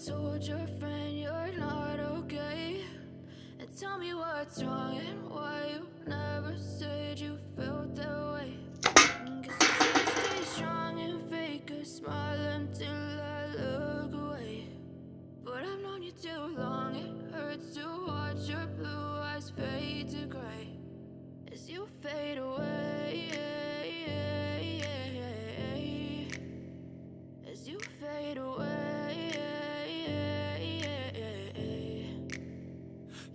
told your friend you're not okay? And tell me what's wrong and why you never said you felt that way. Guess you try to stay strong and fake a smile until I look away. But I've known you too long, it hurts to watch your blue eyes fade to gray as you fade away. As you fade away.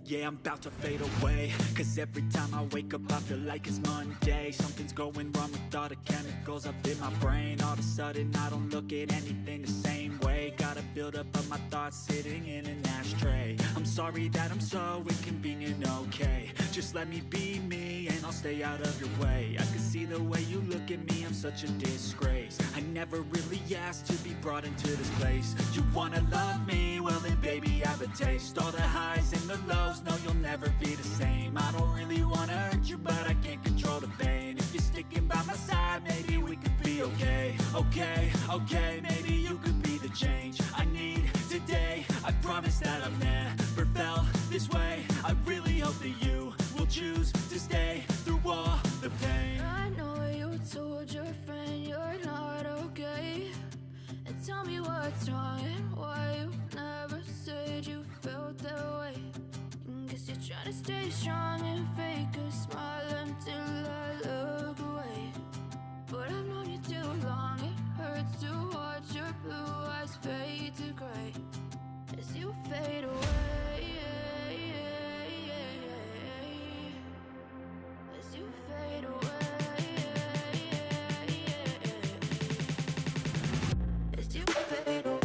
Yeah, I'm about to fade away, cause every time I wake up I feel like it's Monday. Something's going wrong with all the chemicals up in my brain. All of a sudden I don't look at anything the same way. Got a buildup of my thoughts sitting in an ashtray. I'm sorry that I'm so inconvenient, okay? Just let me be me and I'll stay out of your way. I can see the way you look at me, I'm such a disgrace. I never really asked to be brought into this place. You wanna love me? Well then baby I have a taste. All the highs and the lows, no you'll never be the same. I don't really wanna hurt you but I can't control the pain. If you're sticking by my side maybe we could be okay. Okay, maybe you could be the change I need today. I promise that I've never felt this way. I really hope that you will choose to stay through all the pain. I know you told your friend you're not okay. And tell me what's wrong and why you never said you felt that way. Guess you're trying to stay strong and fake a smile until I look away. But I've known you too long, it hurts to watch your blue eyes fade to gray as you fade away. As you fade away. As you fade away.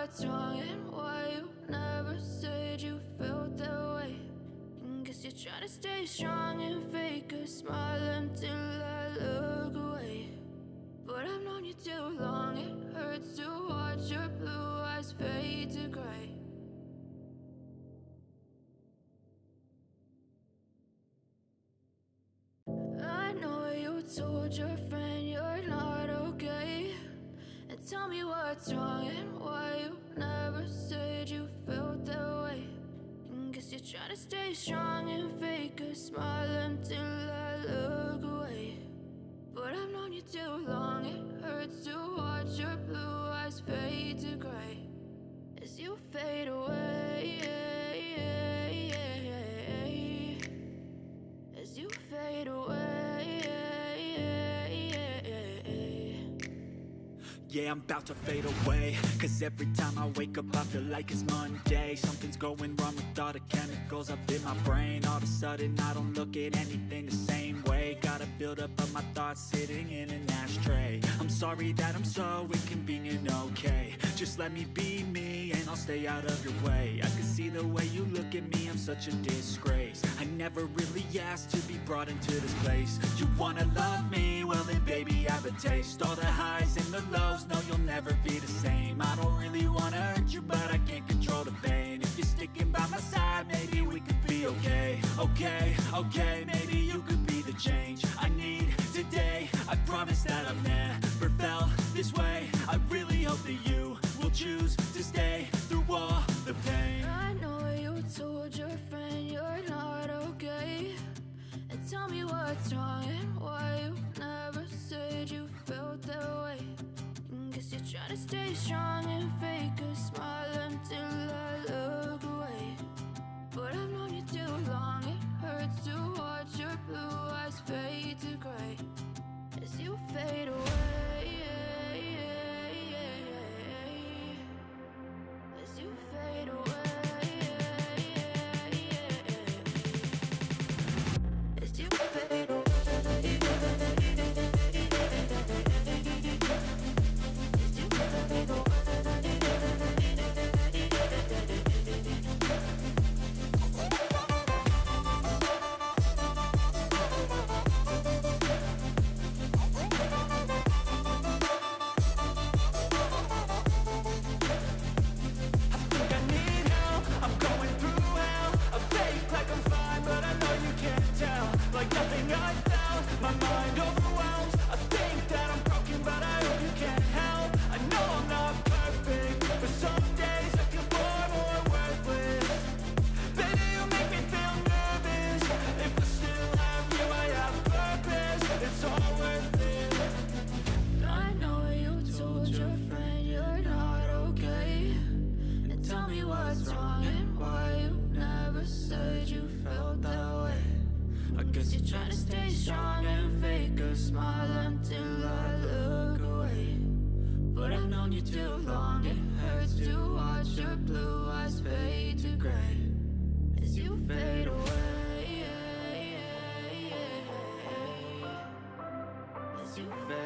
What's wrong and why you never said you felt that way? Guess you're trying to stay strong and fake a smile until I look away. But I've known you too long, it hurts to watch your blue eyes fade to gray. I know you told your friend you're not okay. And tell me what's wrong and why you never said you felt that way. Guess you're trying to stay strong and fake a smile until I look away. But I've known you too long, it hurts to watch your blue eyes fade to gray as you fade away. As you fade away. Yeah, I'm about to fade away. Cause every time I wake up I feel like it's Monday. Something's going wrong with all the chemicals up in my brain. All of a sudden I don't look at anything the same way. Gotta build up of my thoughts sitting in an ashtray. I'm sorry that I'm so inconvenient, okay. Just let me be me and I'll stay out of your way. I can see the way you look at me, I'm such a disgrace. I never really asked to be brought into this place. You wanna love me? Well then baby I have a taste. All the highs and the lows, no you'll never be the same. I don't really wanna hurt you but I can't control the pain. If you're sticking by my side maybe we could be okay. Okay, maybe you could be the change I need today. I promise that I've never felt this way. I really hope that you will choose to stay through all the pain. I know you told your friend you're not okay, and tell me what's wrong and why you never said you felt that way. Guess you're trying to stay strong and fake a smile until I look away. But I've known you too long, it hurts to watch your blue eyes fade to gray as you fade away. As you fade away. As you fade away. As you fade